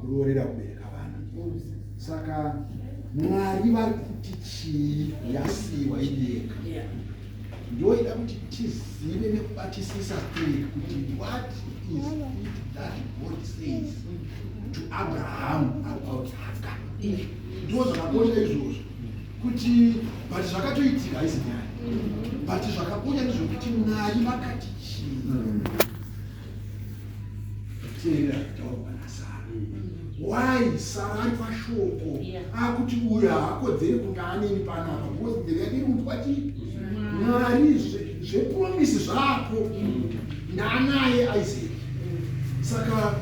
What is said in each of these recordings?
kurorera kubereka vana. Saka Mwari vari kuti chii yasiwa ideka. Ndoida kuti tizive nekubatisisa kwedu kuti what is it that God says to Abraham about Hagar. Ndo zvakakosha izvozvo kuti bati zvakatoitika haisi nyaya, bati zvakakosha ndezvokuti Mwari vakati chii. Teerera kutaurwa naSara. Why Sara ari pashoko akuti uyo haakodzeri kunge aneni panapa because mberi yake iri kuti kwati Mwari zvepromisi zvapo ndanaye Isaac. Saka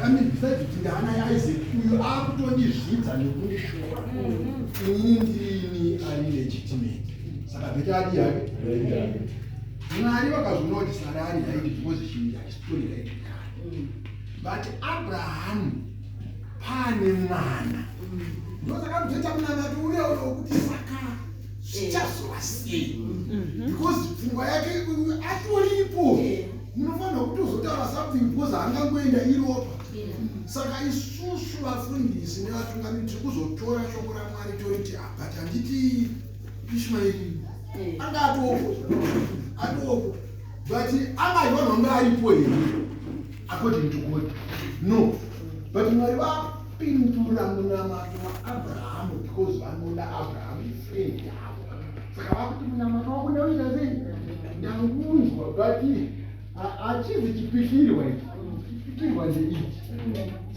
besides kuti ndanaye Isaac uyo akutondizvidza nekundishora inini ndirini ari legitimate. Saka beta adi yake Mwari vakazviona kuti Sara ari right position yake story right. But Abraham pane mwana ndosaka muteta mwana tuuya kuti saka zvichazova sei because pfungwa yake atoripo. Munofanira kutozotaura something because haangangoenda iropa. Saka isusu vafundisi nevatungamiri tiri kuzotora shoko raMwari toiti but handiti Ishmaeri anga atoko but angaivanhu vanga aripo here according to God. No. But Mwari vapindura munamato waAbraham because vanoda Abraham friend yavo. Saka vakuti munamato wako ndauita sei? Ndangunzwa but hachizi chipikirwa ichi. Chipikirwa ndeichi.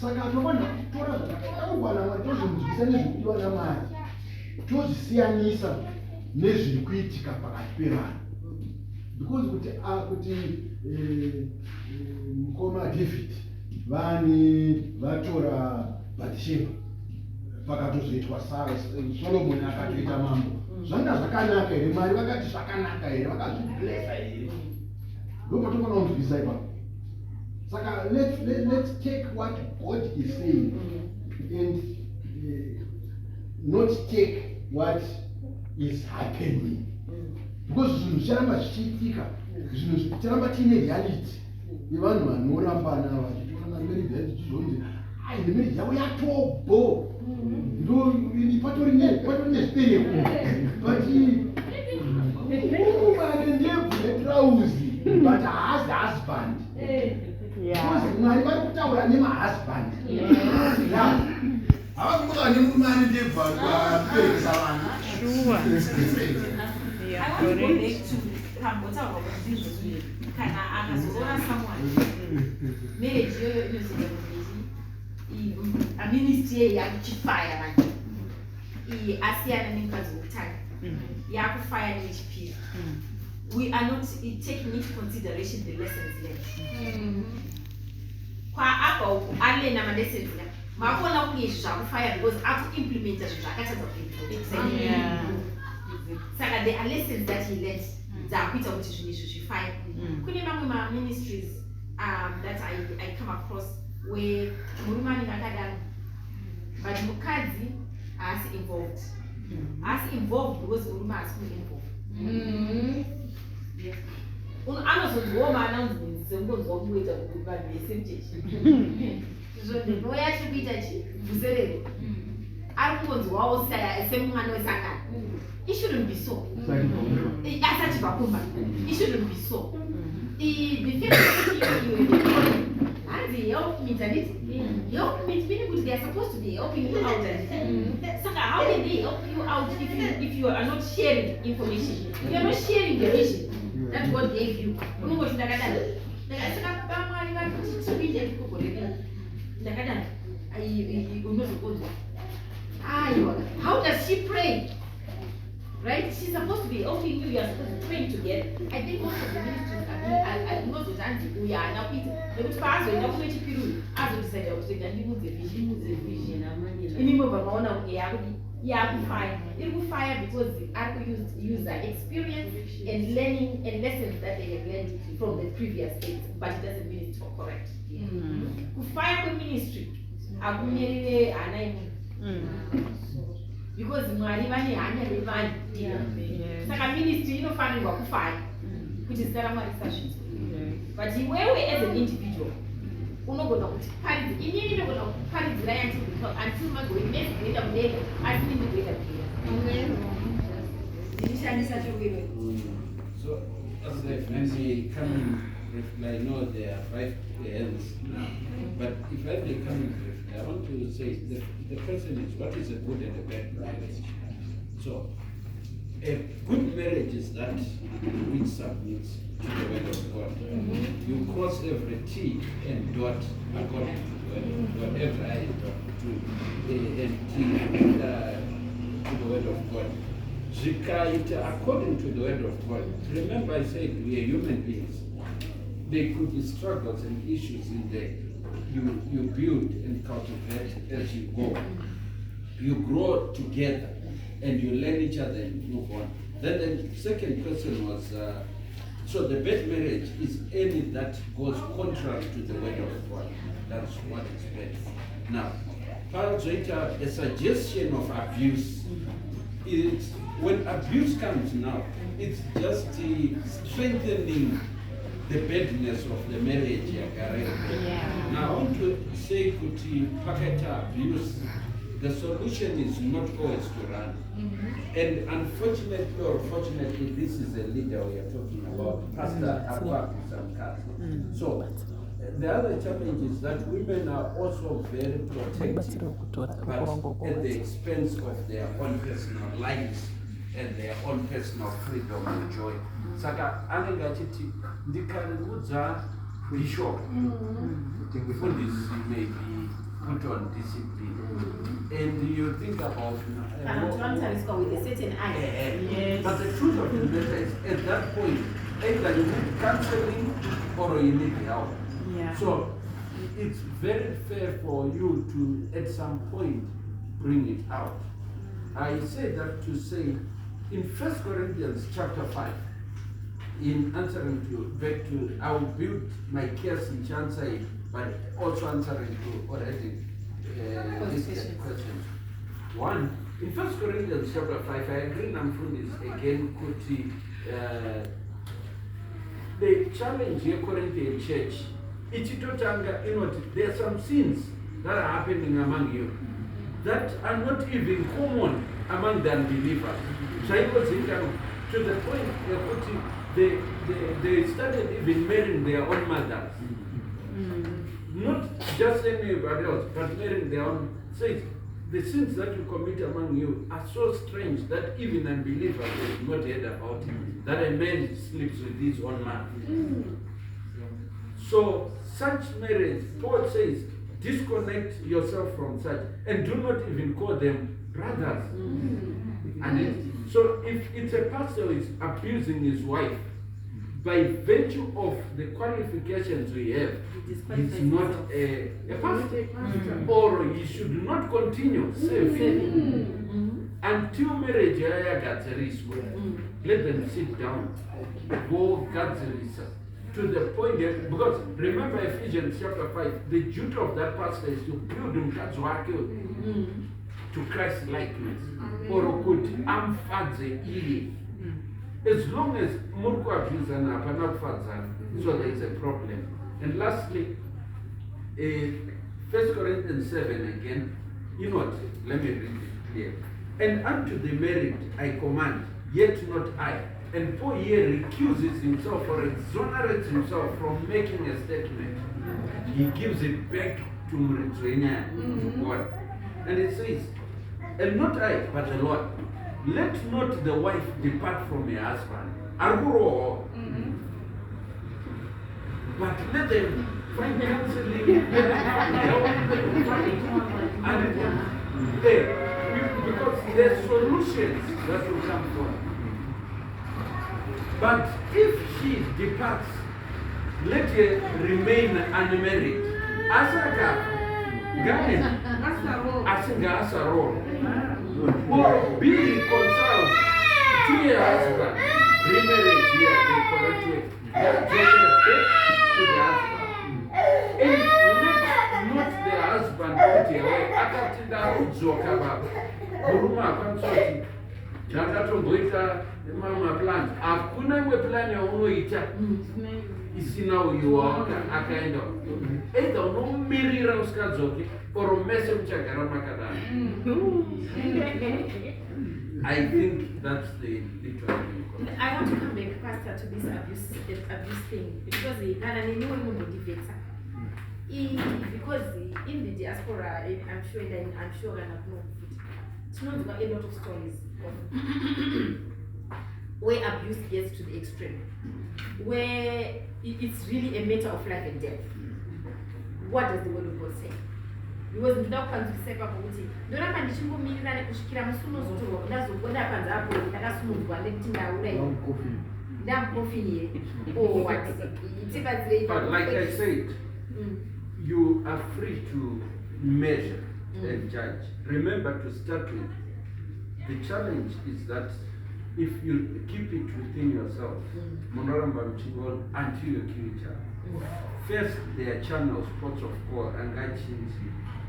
Saka tinofanira kutora zvakataurwa naMwari tozvinzwisa nezvirikiwa naMwari. Tozvisiyanisa nezviri kuitika pakati pevanhu. Because kuti mukoma David vani vatora Bathsheba pakatozoitwa Solomoni akatoita mambo. Zvanga zvakanaka here? Mwari vakati zvakanaka here? Vakazviblesa here? Ndopatinofana kunzwisisa ipapo. Saka let's take what God is saying and not take what is happening. Because zvinhu zvicharamba zvichiitika, zvinhu zvicharamba tiine reality yevanhu vanorambana vachitorana marriage yacho zvichizonzi ai nemarriage yavo yatobo ndo patori nezvipereko but umane ndebvu netrauzi but haazi husband. Because Mwari vari kutaura nemahusband. Hava kutaura nemurume ane ndebvu akuperekesa vana. I want to go back to whatever marriage a ministry yakufire manje asiyana nemkazi wokuthatha yakufire neHP. We are not taking into consideration the lessons learned. Kwa apa alena ma lessons la makona kuyizvi zvakufire because akuimplementa zvinhu zvakatadza kuimplementa. Saka there are lessons that he learned dzakuita kuti zvinhu izvi zvifire. Kune mamwe ma-ministries that I come across where murume anenge akadaro but mukadzi haasi involved. Haasi involved because murume haasi ku-involved. Anozonzwawo ma-announcements sekungonzwa kungoita kuti vanhu vese mchechi zvondono yachiri kuita chi muserero ari kungonzwawo semumwana wesangana. It shouldn't be so. It shouldn't be so. The thing is help me, help me, meaning they are supposed to be helping you out. So how can they help you out if you are not sharing information? You are not sharing the vision that God gave you. How does she pray? Right? She's supposed to be helping you, you are supposed to train together. I think most of the ministries are not with Auntie, we are now Peter. They would pass when you're going to Peru. I would say, I would say, and you the vision, and you move on, yeah, fire. It will fire because the use their experience and learning and lessons that they have learned from the previous days, but it doesn't mean it's correct. Fire the ministry. Because Mwari vane hanya revani. Saka ministry inofanirwa kufaya. Which is Karamari sessions. But wewe as an individual, unogona kuti paridzi inini ndogona kuparidzira until magoinesi kuenda mudenga asi nini kuenda kudenga ndichishandisa chirwere. So as I've mentioned, coming, I know there are 5 ends now, but if I may come briefly, I want to say the question is, what is a good and a bad marriage? So a good marriage is that which submits to the word of God. You cross every T and dot according to the word of God, every I to and T to the word of God. According to the word of God. Remember I said we are human beings. There could be struggles and issues in there. You build and cultivate as you go. You grow together and you learn each other and move on. Then the second question was, so the bad marriage is any that goes contrary to the word of God. That's what is bad. Now, a suggestion of abuse. When abuse comes now, it's just strengthening the badness of the marriage. Now I want to say, Kuti Pakata abuse, the solution is not always to run. And unfortunately or fortunately, this is a leader we are talking about, Pastor Abba Samkat. So the other challenge is that women are also very protective, but at the expense of their own personal lives and their own personal freedom and joy. Saka anenge achiti ndikanudza bishop fundisi maybe put on discipline, and you think about with a certain eye. Yes. But the truth of the matter is, at that point, either you need counseling or you need help. Yeah. So it's very fair for you to, at some point, bring it out. I say that to say, in 1 Corinthians chapter 5, in answering back to, I will build my case in Chansai, but also answering to already these questions. One, in 1 Corinthians chapter 5, I agree Namfundis again, Kuti, the challenge here Corinthian church, Ichitotanga, there are some sins that are happening among you that are not even common among the unbelievers. To the point they started even marrying their own mothers. Not just anybody else, but marrying their own. Says the sins that you commit among you are so strange that even unbelievers have not heard about it. That a man sleeps with his own man. So such marriage, Paul says, disconnect yourself from such and do not even call them brothers. And so if it's a pastor who is abusing his wife, by virtue of the qualifications we have, he's not a pastor. Or he should not continue serving until marriage gets a risk. Let them sit down. Go God's risk. To the point that, because remember Ephesians chapter 5, the duty of that pastor is to build him to Christ likeness. Or could amfadze. As long as Murku abusana panakfadzana, so there is a problem. And lastly, 1 Corinthians 7 again, you know what? Let me read it clear. And unto the married I command, yet not I. And Paul here recuses himself or exonerates himself from making a statement. He gives it back to Mritzrenia, to God. And it says, and not I, but the Lord. Let not the wife depart from her husband. But let them find counseling and because there's solutions that will come from. But if she departs, let her remain unmarried. Asaka, Gamen, Asinga Asaro, or be reconciled to your husband. Remarriage here, they correct it. To the husband. And let not the husband put away. Akatinda Zokaba, Buruma Kansoti, Jakato Boita, the Mama plant. Akuna we plan your own. isina uyu akaenda either unomirira usikadzoke or mese muchagara makadaro. I think that's the literary. I want to come back, Pastor, to this abuse thing because because in the diaspora, I'm sure that it's not a lot of stories of where abuse gets to the extreme, where it's really a matter of life and death. What does the word of God say? Because ndoda kupanziseka kuti ndoramba ndichimbomirira kusvikira musunozotorwa ndazogoda panze apo ndakasumudzwa ndekuti ndaura ndamukofini or what. But like I said, you are free to measure and judge. Remember, to start with, the challenge is that if you keep it within yourself, until you kill each other. First, there are channels, ports of call, and guidance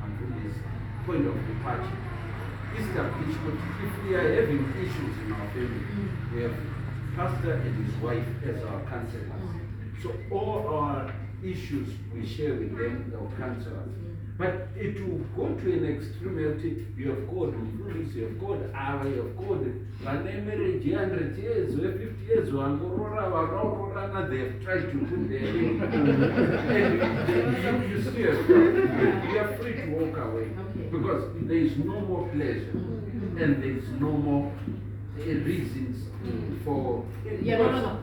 until this point of departure. Establishment. If we are having issues in our family, we have pastor and his wife as our counselors. So all our issues we share with them, they'll counsel us. But it will go to an extremity. You have called Mfundisi, you have called Ava, you have called marriage 100 years, 50 years, they have tried to put their name. And you see, you are free to walk away. Because there is no more pleasure and there is no more reasons for. You're not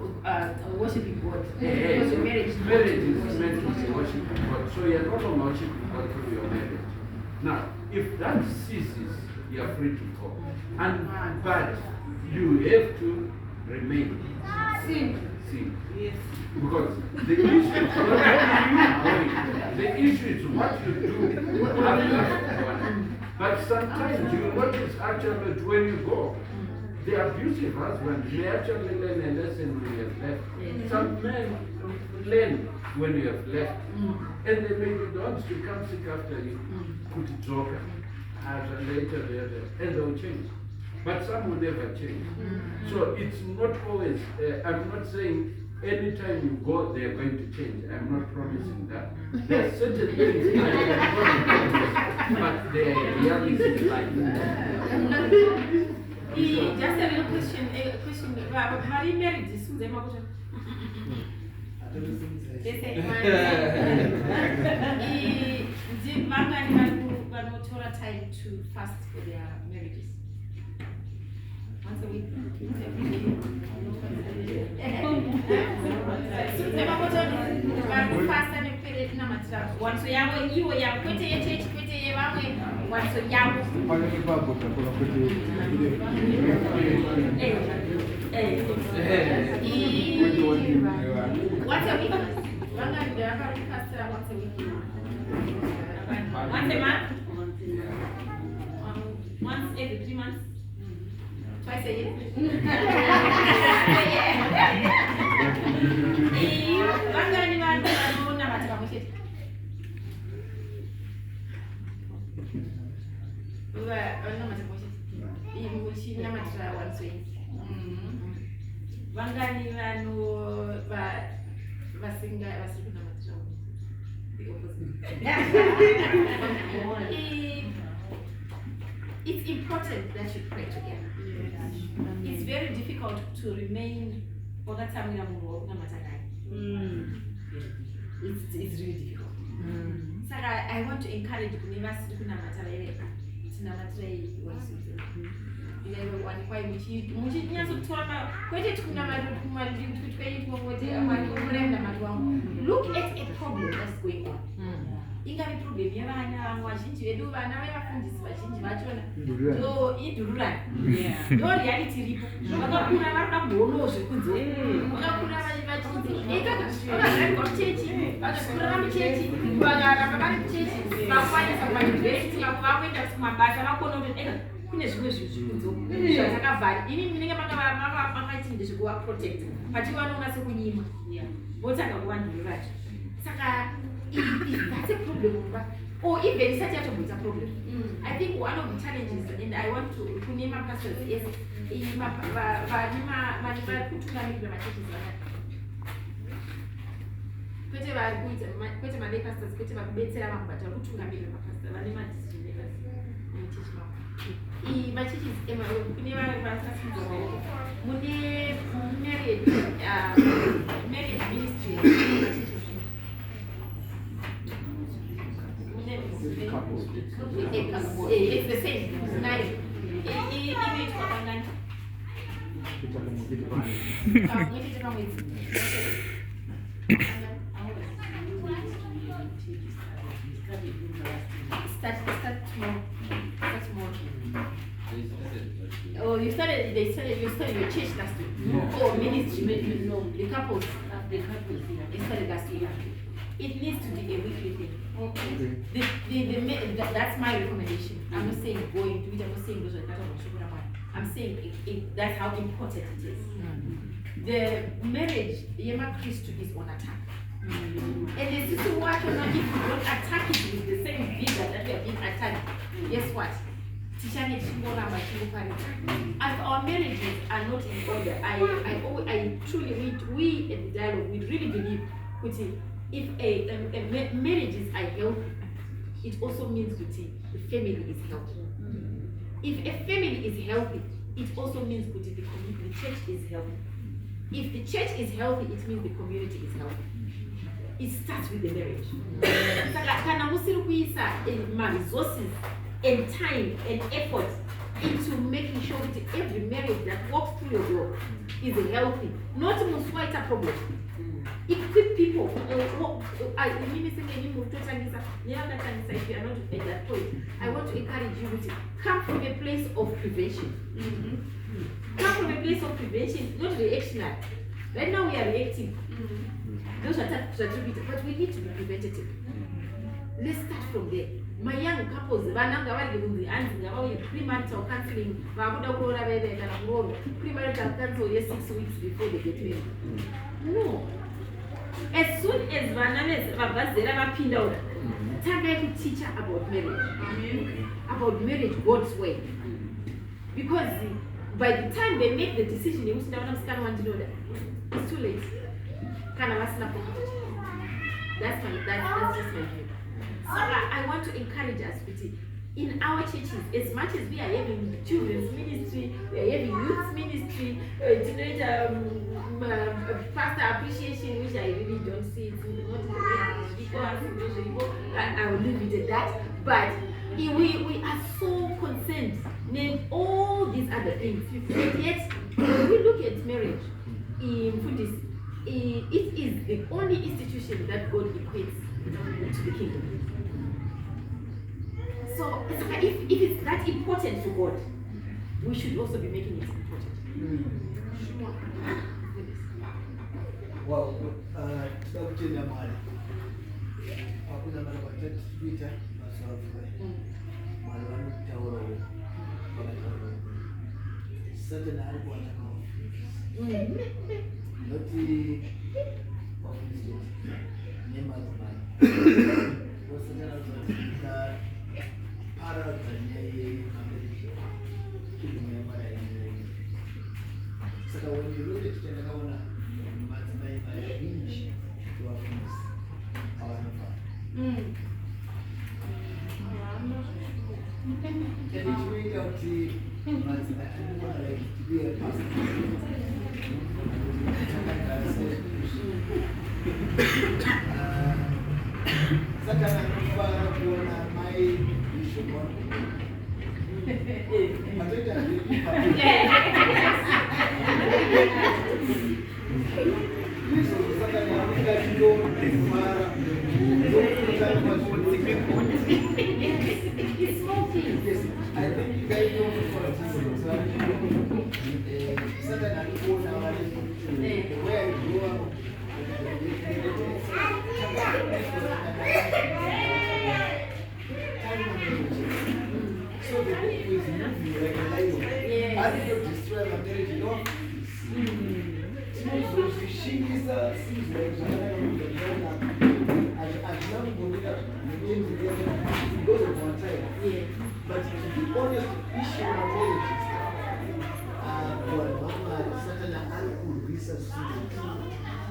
worshiping God. Marriage is meant to be worshiping God. So you're not only worshiping God through your marriage. Now, if that ceases, you're free to go. But you have to remain. Sin. Yes. Because the issue is not you going. The issue is what you do after one. But sometimes you notice actually when you go, the abusive husband may actually learn a lesson when you have left. Some men learn when you have left. And they may be the ones to come sick after you, put it joker, later, and they'll change. But some will never change. So it's not always, I'm not saying anytime you go, they're going to change. I'm not promising that. There are certain things I can promise, but the reality is like that. Just a little question. How do you marry this? Time to fast for their marriages. Once a week. Once a month? Once every 3 months? Twice a year? It's important that you pray together. It's very difficult to remain all the time in a world. It's really difficult. So I want to encourage you to look at a problem that's going on. Ingari problem yavana vazhinji vedu vana vevafundisi vazhinji vachona ndo idhururani ndo reality iripo vakakura vari pagoono zvekunze vakakura vachinzivakagara muchechi vakakurira muchechi vakaramba vari muchechi vakwanisa kumayunivhesiti vamwe vakuenda kumabasa vakona kuti kune zvimwe zvikunzo zvadzakavhari ini ndinenge makachinde zvekuvaprotect pativanonga sekunyima votanga kuvandururacho saka that's a problem, or even such a problem. I think one of the challenges, and I want to name a person, is kwete vari kuita kwete malay pastors kwete vakubetsera vanhu bata vakutungamirira mapasta vane madecision makers muchechi mavo machechi kune vasasinza maoko mune marriage ministry it's the same marriage inoitwa pangani muitete pamwedzi Start tomorrow. Oh, you started your church last week. Yeah. Oh, ministry, no, the couples. They started last week. It needs to be a weekly thing. Okay. That's my recommendation. I'm not saying go and do it. I'm not saying those are I'm saying that's how important it is. The marriage, Yema Christ is on attack. And this is what if you don't attack it with the same vigor that we have been attacked, guess what? As our marriages are not in order, I truly, we at the dialogue, we really believe, if marriages are healthy, it also means that the family is healthy. If a family is healthy, it also means that the church is healthy. If the church is healthy, it means the community is healthy. It starts with the marriage. Kana musiri kuisa resources and time and effort into making sure that every marriage that walks through your door is healthy, not most white problem. Equip people. If you are not at that point, I want to encourage you to come from a place of prevention. Come from a place of prevention, not reactionary. Right now we are reacting. Those are but we need to be preventative. Let's start from there. My young couples, premarital counseling, premarital counsel 6 weeks before they get married. No. As soon as Tagai teach about marriage. About marriage God's way. Because by the time they make the decision, it's too late. That's just my view. So I want to encourage us, in our churches, as much as we are having children's ministry, we are having youth ministry, pastor appreciation, which I really don't see. I will leave it at that. But we are so concerned with all these other things. And yet, when we look at marriage in Buddhism, it is the only institution that God equates to the kingdom. So if it's that important to God, we should also be making it important. Well, tutakuchenda mali. Hakuna mara kwa Twitter masafu. Mali wangu tauro. Sasa na alikuwa anataka. Noti ofisi. Nema zamani. Wasana za para tanyeye Amerika. Kitumia mara ya sasa when you look at Kenya kaona but to be honest, issue of marriage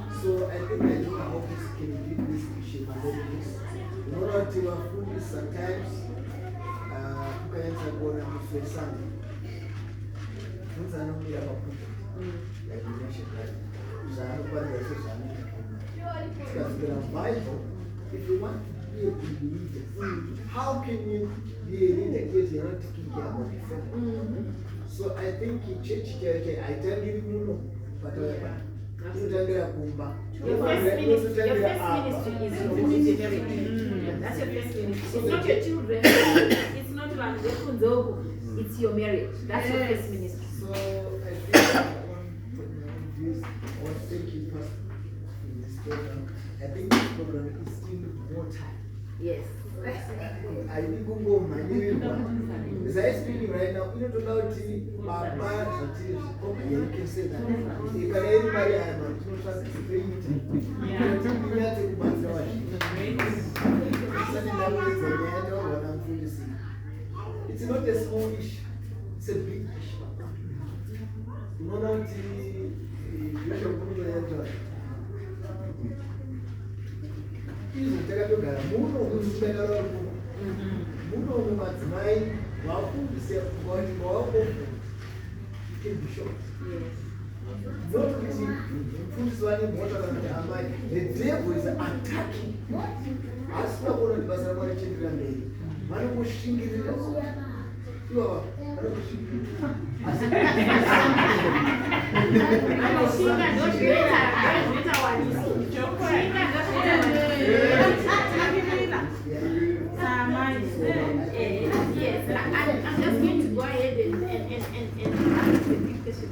is So I think I don't know how this can give this shape and then this. You know what you are food is sometimes parents are going to face something. Things are not made about people. Like you mentioned, right? Because the Bible, if you want to be a good leader, how can you be a leader if you're not taking care about your family? So I think in church, I tell you, but Your first ministry is your marriage. That's your first ministry. It's not your children. It's not it's your marriage. That's your first ministry. So I think I want to thank you first in this program. I think this program is still more time. Yes. I think Google money. As I speaking right now, you know about you can say that. If anybody I am not it's not a small issue, it's a big issue. You know that the devil is attacking. As we are going to Yes, I'm just going to go ahead and ask the big question.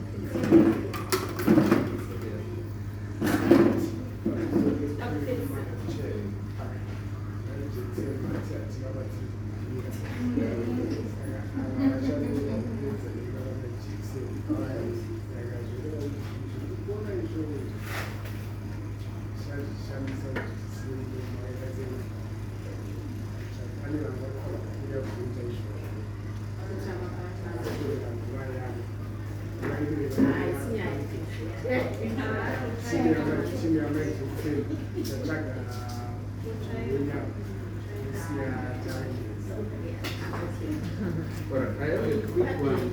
Well, I have a quick one.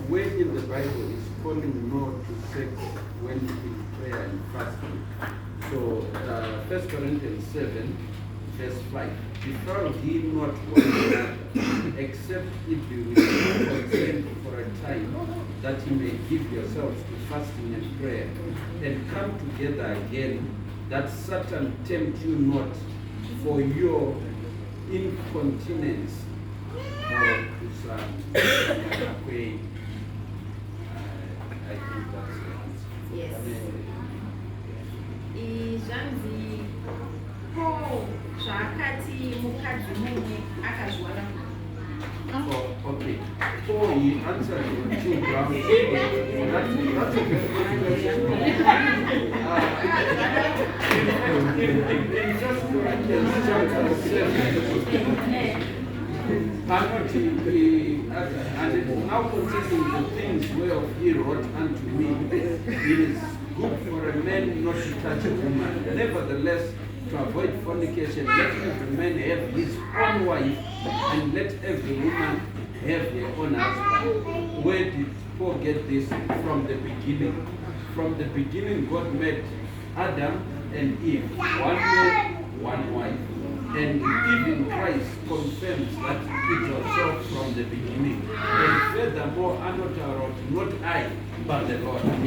Where in the Bible is calling no to sex when in prayer and fasting? So, 1 Corinthians 7, verse 5. Defraud ye not one another, except it be with consent for a time, that ye may give yourselves to fasting and prayer, and come together again, that Satan tempt you not for your incontinence. I think that's the answer. Yes. Izvanzi Paul zvakati mukadzi mumwe akazvara. Oh, okay. Paul, he answered on 2 grounds. That's a very good in First Corinthians chapter 7. And now concerning the things whereof he wrote unto me, it is good for a man not to touch a woman. Nevertheless, to avoid fornication, let every man have his own wife, and let every woman have their own husband. Where did Paul get this? From the beginning. From the beginning, God made Adam and Eve, one man, one wife. And even Christ confirms that it was so from the beginning. And furthermore, not I, but the Lord. And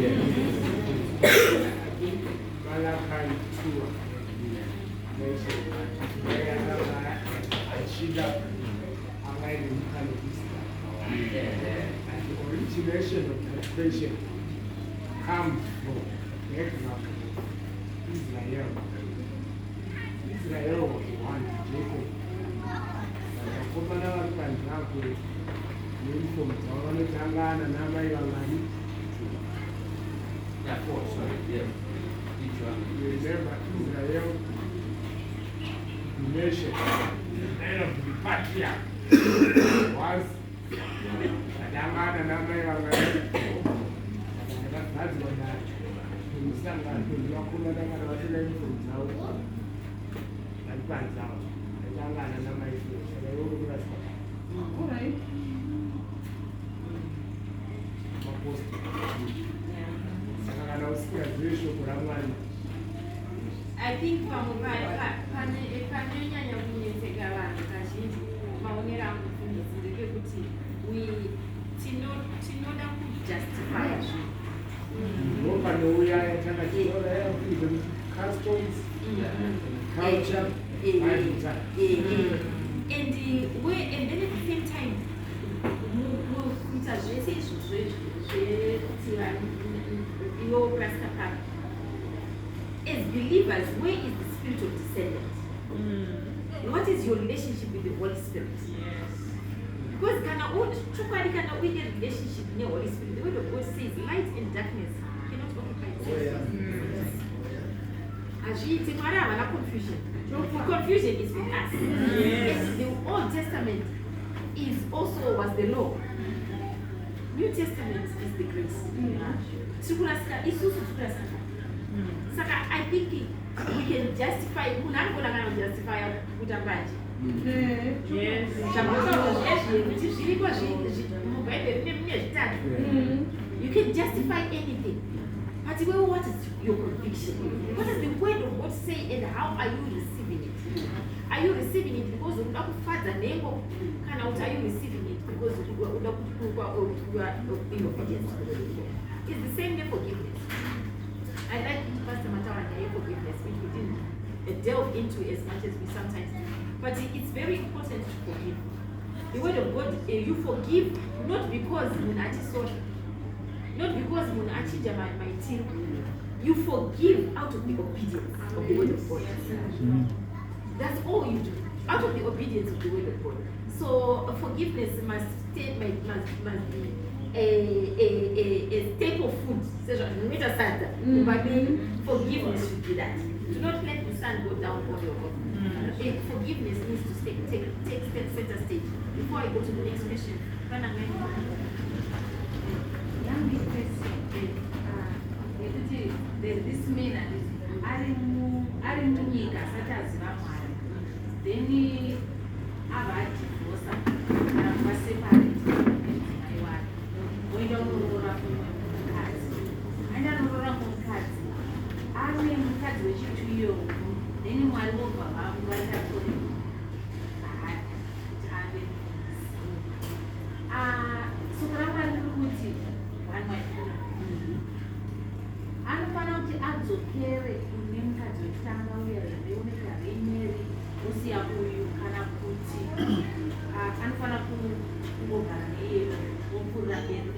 the origination of the creation comes from Jacob, Israel. Israel was one, Jacob. Wakomana vari panzvakwe nenifomu dzavo vanotangana namai vamwari. Remember Israel, the nation, the man of the patriarch, was atangana namai vamwari. That's what that. Alright. I think panonyanya kunetseka vanhu kazhinji maonero angu kufundisa ndekekuti tinoda kujustifya zvinhu and then at the same time kuita zvese izvozvo zvetivanirastafari as believers, where is the spirit of discernment? What is your relationship with the Holy Spirit? Because kana uine relationship with the Holy Spirit, the word of God says light and darkness cannot occupy the same. Confusion. Confusion is with us. Yes. The Old Testament was the law. New Testament is the grace. Saka I think we can justify justify kutambaji. Yes. You can justify anything. But what is your conviction? What does the word of God say and how are you receiving it? Are you receiving it because of Father Nemo? Are you receiving it because you are in obedience? It's the same way forgiveness. I like Pastor Matawanya forgiveness, which we didn't delve into as much as we sometimes do. But it's very important to forgive. The word of God, you forgive not because Munachi sorry, not because Munachi my team. You forgive out of the obedience of the word of God. That's all you do, out of the obedience of the word of God. So forgiveness must be a staple food. Forgiveness should be that. Do not let the sun go down on your head. Forgiveness needs to take center stage. Before I go to the next question, there's this man ari munyika asati aziva Mwari, then avadivosa kana kuvaseparate nedzimai wake oenda kunorora kumwe mukadzi, aenda anorora mukadzi ane mukadzi wechitu iyoyo, then Mwari vobva vamuvaita kuri bahari kuti ave soko raMwari riri kuti anofanira kuti adzokere kune mukadzi wekutanga uya reoneka renyeri usiya uyu, kana kuti anofanira kungogara neyero opfuurira mberi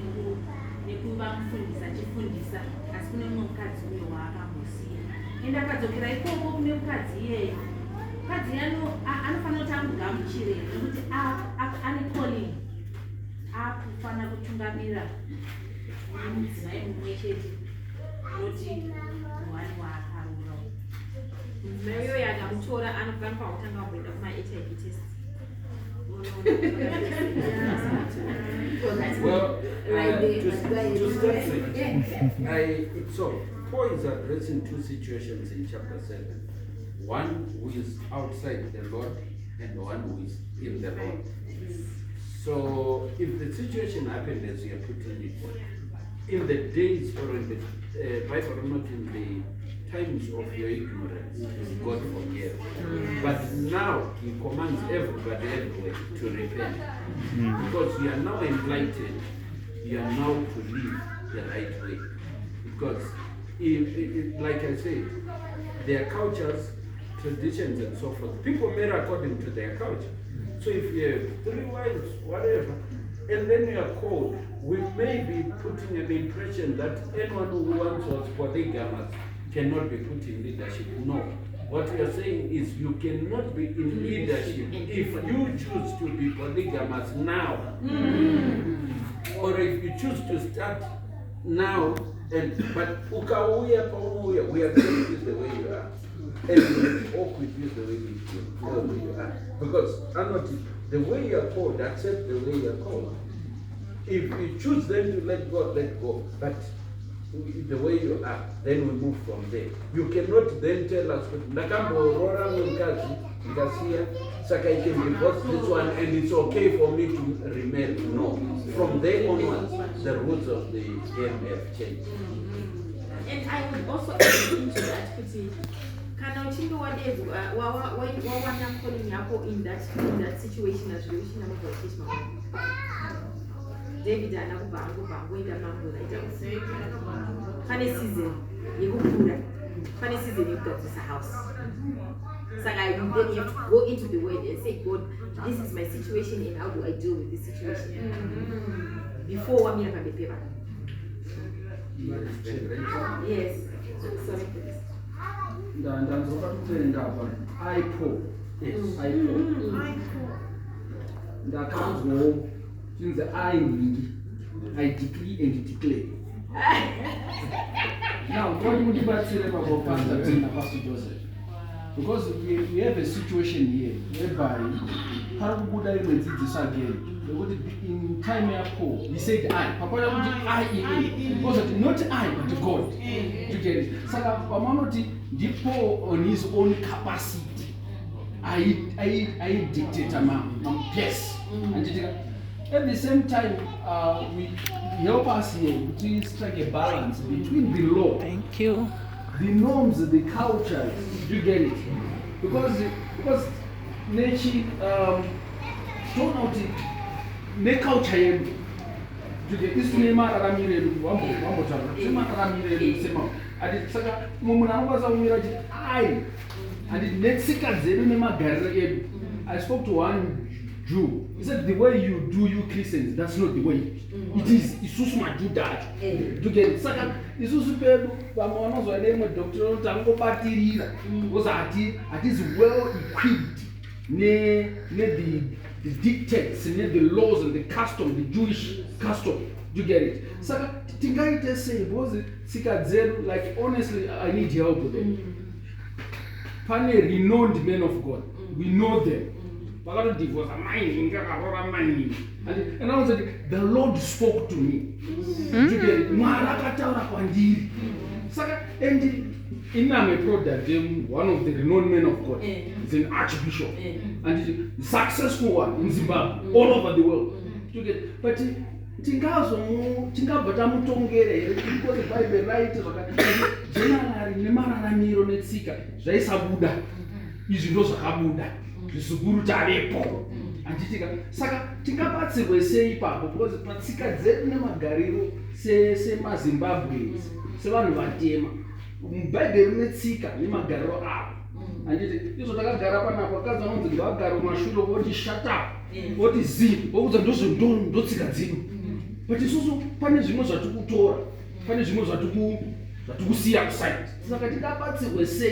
nekuva mufundisa achifundisa, asi kune mumwe mukadzi uyo waakambosiya. Ende akadzokera ikoko kune mukadzi iyeyo, mukadzi anofanira kuti amugamuchire nekuti ane calling, akufanira kutungamira nemudzimai mumwe chete noti Mwari waakarura. Mudzimai iyoyo akamutora anofana pakutanga kuenda kuma-HIV test. Well, to start with, so Paul is addressing two situations in chapter 7. One who is outside the Lord and one who is in the Lord. So if the situation happened as you are putting it, in the days or in the Bible, not in the times of your ignorance, God forgive. But now he commands everybody everywhere to repent. Because you are now enlightened, you are now to live the right way. Because, like I said, their cultures, traditions and so forth, people marry according to their culture. So if you have 3 wives, whatever, and then you are called, we may be putting an impression that anyone who once was polygamous cannot be put in leadership. No. What we are saying is you cannot be in leadership if you choose to be polygamous now. Or if you choose to start now, but we are going to the way you are. And we walk with you the way you are. Because the way you are called, accept the way you are called. If you choose then to let God, let go. But the way you are, then we move from there. You cannot then tell us, ndakamborora nomukadzi ndikasiya saka I can divorce this one and it's okay for me to remarry. No. From there onwards, the rules of the game have changed. And I would also add into that, kuti kana uchinge wawana calling yako in that situation as relation number for case mama. David anakuba ngoenda mambo laita pane season yekukura pane season yekugadzisa house. Saka you then you have to go into the word and say, God, this is my situation and how do I deal with this situation? Before one minute on the paper. Yes. Sorry for this. I decree and declare. Now, what would you about Pastor Tim and Pastor Joseph? Because we have a situation here whereby in time he said I. Papa I because not I but God. You get it? Saka Pamanoti depot on his own capacity. I dictate yes. At the same time, we help us here to strike a balance between the law. Thank you. The norms, the culture, you get it? Because nature turn out the culture you get this name Ramire I spoke to one Jew. He said the way you do you Christians, that's not the way it is. It's so much do that. You get it? Second, it's so super. Because it is well equipped. The dictates, the laws and the custom, the Jewish custom. You get it? Second, Tingai just say was like honestly, I need help with them. Pane renowned men of God. We know them. Divorce, and I was like, the Lord spoke to me. And in a product, one of the renowned men of God is an archbishop, and he's a successful one in Zimbabwe, all over the world. But because the Bible writes zvisukuru charepo anditika saka tingabatsirwe sei ipapo because patsika dzedu nemagariro semazimbabwe sevanhu vatema mubhaibheri netsika nemagariro avo anditi izvo takagara panapa akadzi vanonzi ngavagara mumashure voti shut up voti zii vokuudza ndotsika dzino but isusu pane zvimwe zvatikutora pane zvimwe zvatikusiya kusaidi saka tingabatsirwe sei